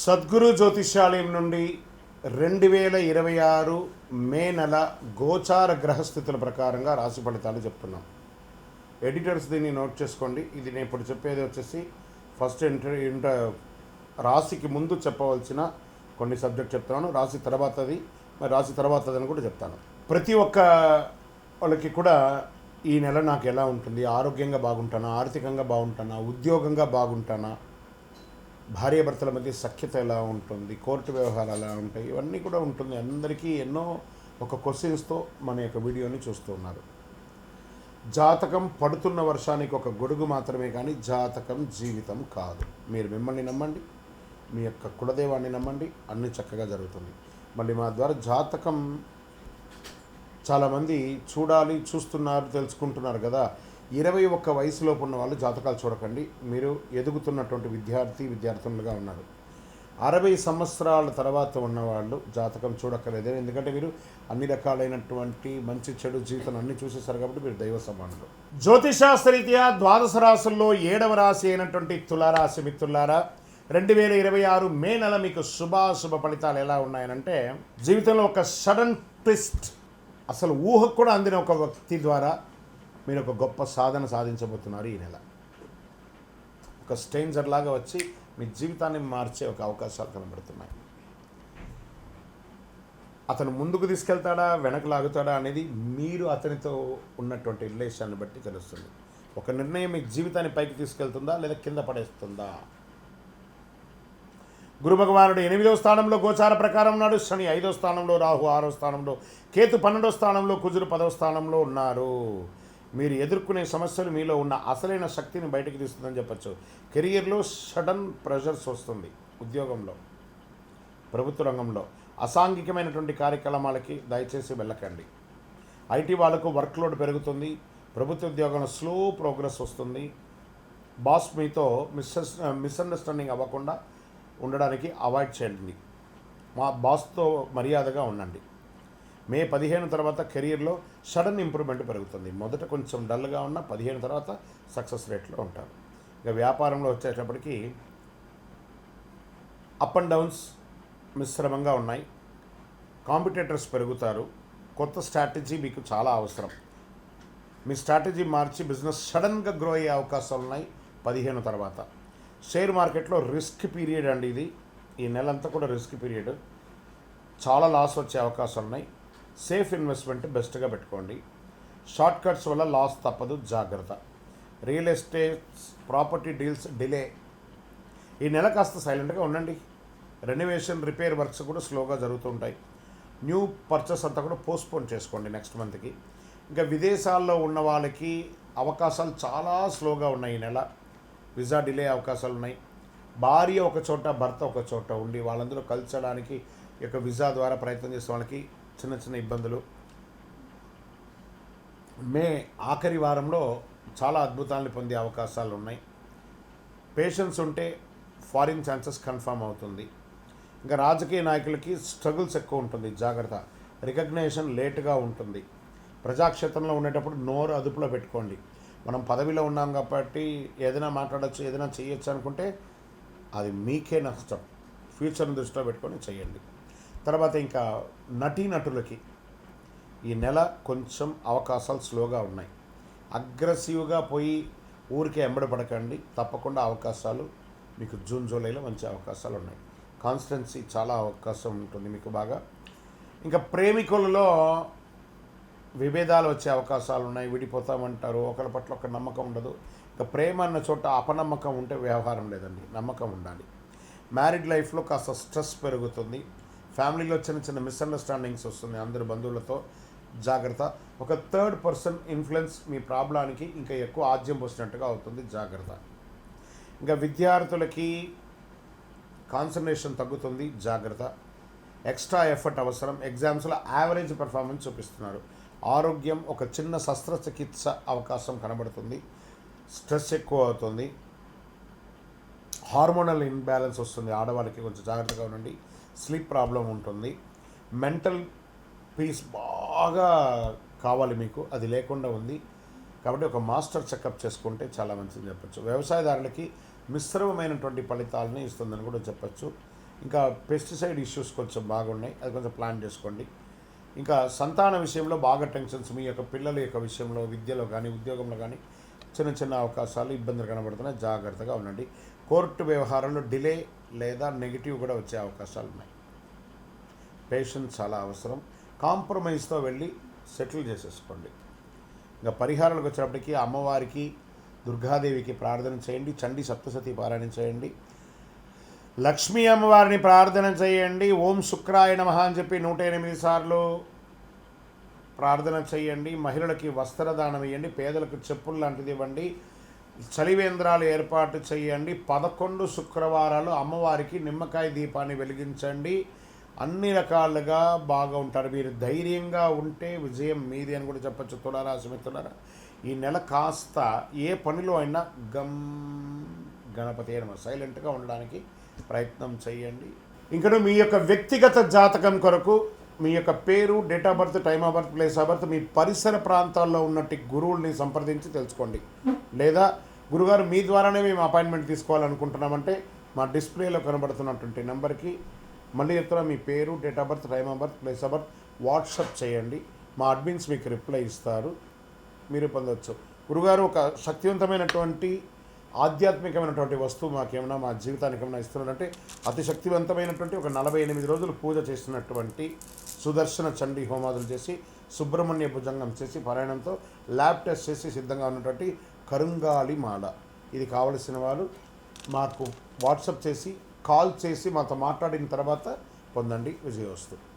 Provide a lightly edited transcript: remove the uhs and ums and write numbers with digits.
సద్గురు జ్యోతిష్యాలయం నుండి 2026 మే నెల గోచార గ్రహస్థితుల ప్రకారంగా రాశి ఫలితాలు చెప్తున్నాం. ఎడిటర్స్ దీన్ని నోట్ చేసుకోండి. ఇది నేను ఇప్పుడు చెప్పేది వచ్చేసి ఫస్ట్ రాశికి ముందు చెప్పవలసిన కొన్ని సబ్జెక్ట్ చెప్తున్నాను. రాశి తర్వాతది, మరి రాశి తర్వాతదని కూడా చెప్తాను. ప్రతి ఒక్క వాళ్ళకి కూడా ఈ నెల నాకు ఎలా ఉంటుంది, ఆరోగ్యంగా బాగుంటానా, ఆర్థికంగా బాగుంటానా, ఉద్యోగంగా బాగుంటానా, భార్యాభర్తల మధ్య సఖ్యత ఎలా ఉంటుంది, కోర్టు వ్యవహారాలు ఎలా ఉంటాయి, ఇవన్నీ కూడా ఉంటుంది. అందరికీ ఎన్నో ఒక క్వశ్చన్స్తో మన యొక్క వీడియోని చూస్తూ ఉన్నారు. జాతకం పడుతున్న వర్షానికి ఒక గొడుగు మాత్రమే, కానీ జాతకం జీవితం కాదు. మీరు మిమ్మల్ని నమ్మండి, మీ యొక్క కులదేవాన్ని నమ్మండి, అన్నీ చక్కగా జరుగుతుంది. మళ్ళీ మా ద్వారా జాతకం చాలామంది చూస్తున్నారు, తెలుసుకుంటున్నారు కదా. 21 వయసులోపు ఉన్న వాళ్ళు జాతకాలు చూడకండి. మీరు ఎదుగుతున్నటువంటి విద్యార్థులుగా ఉన్నారు. 60 సంవత్సరాల తర్వాత ఉన్నవాళ్ళు జాతకం చూడక్కర్లేదు. ఎందుకంటే మీరు అన్ని రకాలైనటువంటి మంచి చెడు జీవితం అన్నీ చూసేసారు కాబట్టి మీరు దైవ సమానులు. జ్యోతిషాస్త్రరీత్యా ద్వాదశ రాశుల్లో 7వ రాశి అయినటువంటి తులారాశి మిత్రులారా, 2026 మే నెల మీకు శుభాశుభ ఫలితాలు ఎలా ఉన్నాయనంటే, జీవితంలో ఒక సడన్ ట్విస్ట్, అసలు ఊహకు కూడా అందిన ఒక వ్యక్తి ద్వారా మీరు ఒక గొప్ప సాధన సాధించబోతున్నారు. ఈ నెల ఒక స్ట్రేంజర్ లాగా వచ్చి మీ జీవితాన్ని మార్చే ఒక అవకాశాలు కనబడుతున్నాయి. అతను ముందుకు తీసుకెళ్తాడా, వెనక్కి లాగుతాడా అనేది మీరు అతనితో ఉన్నటువంటి రిలేషన్ని బట్టి తెలుస్తుంది. ఒక నిర్ణయం మీ జీవితాన్ని పైకి తీసుకెళ్తుందా లేదా కింద పడేస్తుందా. గురు భగవానుడు 8వ స్థానంలో గోచార ప్రకారం ఉన్నాడు. శని 5వ స్థానంలో, రాహు 6వ స్థానంలో, కేతు 12వ స్థానంలో, కుజుడు 10వ స్థానంలో ఉన్నారు. మీరు ఎదుర్కొనే సమస్యలు మీలో ఉన్న అసలైన శక్తిని బయటకు తీస్తుందని చెప్పచ్చు. కెరియర్లో సడన్ ప్రెషర్స్ వస్తుంది. ఉద్యోగంలో, ప్రభుత్వ రంగంలో అసాంఘికమైనటువంటి కార్యక్రమాలకి దయచేసి వెళ్ళకండి. ఐటీ వాళ్ళకు వర్క్లోడ్ పెరుగుతుంది. ప్రభుత్వ ఉద్యోగంలో స్లో ప్రోగ్రెస్ వస్తుంది. బాస్ మీతో మిస్అండర్స్టాండింగ్ అవ్వకుండా ఉండడానికి అవాయిడ్ చేయండి. మా బాస్తో మర్యాదగా ఉండండి. మే 15 తర్వాత కెరీర్లో సడన్ ఇంప్రూవ్మెంట్ పెరుగుతుంది. మొదట కొంచెం డల్గా ఉన్న 15 తర్వాత సక్సెస్ రేట్లో ఉంటారు. ఇక వ్యాపారంలో వచ్చేటప్పటికి అప్ అండ్ డౌన్స్ మిశ్రమంగా ఉన్నాయి. కాంపిటేటర్స్ పెరుగుతారు. కొత్త స్ట్రాటజీ మీకు చాలా అవసరం. మీ స్ట్రాటజీ మార్చి బిజినెస్ సడన్గా గ్రో అయ్యే అవకాశాలు ఉన్నాయి 15 తర్వాత. షేర్ మార్కెట్లో రిస్క్ పీరియడ్ అండి ఇది. ఈ నెలంతా కూడా రిస్క్ పీరియడ్. చాలా లాస్ వచ్చే అవకాశాలు ఉన్నాయి. సేఫ్ ఇన్వెస్ట్మెంట్ బెస్ట్గా పెట్టుకోండి. షార్ట్ కట్స్ వల్ల లాస్ తప్పదు, జాగ్రత్త. Real estates, property deals delay. ఈ నెల కాస్త సైలెంట్గా ఉండండి. రెనోవేషన్, రిపేర్ వర్క్స్ కూడా స్లోగా జరుగుతుంటాయి. న్యూ పర్చేస్ అంతా కూడా పోస్ట్పోన్ చేసుకోండి నెక్స్ట్ మంత్కి. ఇంకా విదేశాల్లో ఉన్న వాళ్ళకి అవకాశాలు చాలా స్లోగా ఉన్నాయి. ఈ నెల వీసా డిలే అవకాశాలు ఉన్నాయి. భార్య ఒక చోట, భర్త ఒక చోట ఉండి వాళ్ళందరూ కలిసడానికి ఈ యొక్క వీసా ద్వారా ప్రయత్నం చేసే వాళ్ళకి చిన్న చిన్న ఇబ్బందులు. మే ఆఖరి వారంలో చాలా అద్భుతాలను పొందే అవకాశాలు ఉన్నాయి. పేషెన్స్ ఉంటే ఫారిన్ ఛాన్సెస్ కన్ఫర్మ్ అవుతుంది. ఇంకా రాజకీయ నాయకులకి స్ట్రగుల్స్ ఎక్కువ ఉంటుంది, జాగ్రత్త. రికగ్నేషన్ లేటుగా ఉంటుంది. ప్రజాక్షేత్రంలో ఉండేటప్పుడు నోరు అదుపులో పెట్టుకోండి. మనం పదవిలో ఉన్నాం కాబట్టి ఏదైనా మాట్లాడచ్చు, ఏదైనా చేయొచ్చు అనుకుంటే అది మీకే నష్టం. ఫ్యూచర్ని దృష్టిలో పెట్టుకొని చేయండి. తర్వాత ఇంకా నటీనటులకి ఈ నెల కొంచెం అవకాశాలు స్లోగా ఉన్నాయి. అగ్రెసివ్గా పోయి ఊరికే ఎంబడపడకండి. తప్పకుండా అవకాశాలు మీకు జూన్ జూలైలో మంచి అవకాశాలు ఉన్నాయి. కాన్స్టెన్సీ చాలా అవకాశం ఉంటుంది మీకు బాగా. ఇంకా ప్రేమికులలో విభేదాలు వచ్చే అవకాశాలు ఉన్నాయి. విడిపోతామంటారు, ఒకరి పట్ల ఒక నమ్మకం ఉండదు. ఇక ప్రేమ అన్న చోట అపనమ్మకం ఉంటే వ్యవహారం లేదండి, నమ్మకం ఉండాలి. మ్యారీడ్ లైఫ్లో కాస్త స్ట్రెస్ పెరుగుతుంది. ఫ్యామిలీలో చిన్న చిన్న మిస్అండర్స్టాండింగ్స్ వస్తుంది అందరు బంధువులతో, జాగ్రత్త. ఒక థర్డ్ పర్సన్ ఇన్ఫ్లుయెన్స్ మీ ప్రాబ్లానికి ఇంకా ఎక్కువ ఆజ్యం పోసినట్టుగా అవుతుంది, జాగ్రత్త. ఇంకా విద్యార్థులకి కాన్సన్ట్రేషన్ తగ్గుతుంది, జాగ్రత్త. ఎక్స్ట్రా ఎఫర్ట్ అవసరం. ఎగ్జామ్స్లో యావరేజ్ పెర్ఫార్మెన్స్ చూపిస్తున్నారు. ఆరోగ్యం, ఒక చిన్న శస్త్రచికిత్స అవకాశం కనబడుతుంది. స్ట్రెస్ ఎక్కువ అవుతుంది. హార్మోనల్ ఇన్బ్యాలెన్స్ వస్తుంది ఆడవాళ్ళకి, కొంచెం జాగ్రత్తగా ఉండండి. స్లీప్ ప్రాబ్లం ఉంటుంది. మెంటల్ పీస్ బాగా కావాలి మీకు, అది లేకుండా ఉంది. కాబట్టి ఒక మాస్టర్ చెకప్ చేసుకుంటే చాలా మంచిది చెప్పచ్చు. వ్యవసాయదారులకి మిశ్రమమైనటువంటి ఫలితాలని ఇస్తుందని కూడా చెప్పచ్చు. ఇంకా పెస్టిసైడ్ ఇష్యూస్ కొంచెం బాగున్నాయి, అది కొంచెం ప్లాన్ చేసుకోండి. ఇంకా సంతాన విషయంలో బాగా టెన్షన్స్, మీ యొక్క పిల్లల యొక్క విషయంలో, విద్యలో కానీ ఉద్యోగంలో కానీ చిన్న చిన్న అవకాశాలు, ఇబ్బందులు కనబడుతున్నాయి, జాగ్రత్తగా ఉండండి. కోర్టు వ్యవహారంలో డిలే లేదా నెగిటివ్ కూడా వచ్చే అవకాశాలు ఉన్నాయి. పేషెన్స్ చాలా అవసరం. కాంప్రమైజ్తో వెళ్ళి సెటిల్ చేసేసుకోండి. ఇంకా పరిహారాలకు వచ్చినప్పటికీ అమ్మవారికి, దుర్గాదేవికి ప్రార్థన చేయండి, చండీ సప్తసతి పారాయణ చేయండి, లక్ష్మీ అమ్మవారిని ప్రార్థన చేయండి, ఓం శుక్రాయ నమః అని చెప్పి 108 సార్లు ప్రార్థన చేయండి. మహిళలకి వస్త్రదానం ఇవ్వండి, పేదలకు చెప్పులు లాంటిది ఇవ్వండి, చలివేంద్రాలు ఏర్పాటు చేయండి. 11 శుక్రవారాలు అమ్మవారికి నిమ్మకాయ దీపాన్ని వెలిగించండి. అన్ని రకాలుగా బాగా ఉంటారు. మీరు ధైర్యంగా ఉంటే విజయం మీది అని కూడా చెప్పచ్చు. తులారాశి మిత్రులారా, ఈ నెల కాస్త ఏ పనిలో అయినా గణపతి అయిన సైలెంట్గా ఉండడానికి ప్రయత్నం చేయండి. ఇంకను మీ యొక్క వ్యక్తిగత జాతకం కొరకు మీ యొక్క పేరు, date of birth, time of birth, place of birth, మీ పరిసర ప్రాంతాల్లో ఉన్నట్టు గురువుల్ని సంప్రదించి తెలుసుకోండి. లేదా గురుగారు మీ ద్వారానే మేము అపాయింట్మెంట్ తీసుకోవాలనుకుంటున్నామంటే మా డిస్ప్లేలో కనబడుతున్నటువంటి నెంబర్కి మళ్ళీ చెప్తున్నా, మీ పేరు, date of birth, time of birth, place of birth WhatsApp చేయండి. మా అడ్మిన్స్ మీకు రిప్లై ఇస్తారు, మీరు పొందవచ్చు. గురుగారు ఒక శక్తివంతమైనటువంటి ఆధ్యాత్మికమైనటువంటి వస్తువు మాకేమైనా మా జీవితానికి ఏమైనా ఇస్తున్నారంటే అతి శక్తివంతమైనటువంటి ఒక 48 రోజులు పూజ చేసినటువంటి సుదర్శన చండీ హోమాదులు చేసి, సుబ్రహ్మణ్య భుజంగం చేసి, పారాయణంతో ల్యాబ్ టెస్ట్ చేసి సిద్ధంగా ఉన్నటువంటి కరుంగాలి మాల. ఇది కావలసిన వారు మాకు వాట్సాప్ చేసి, కాల్ చేసి మాతో మాట్లాడిన తర్వాత పొందండి. విజయోస్తు.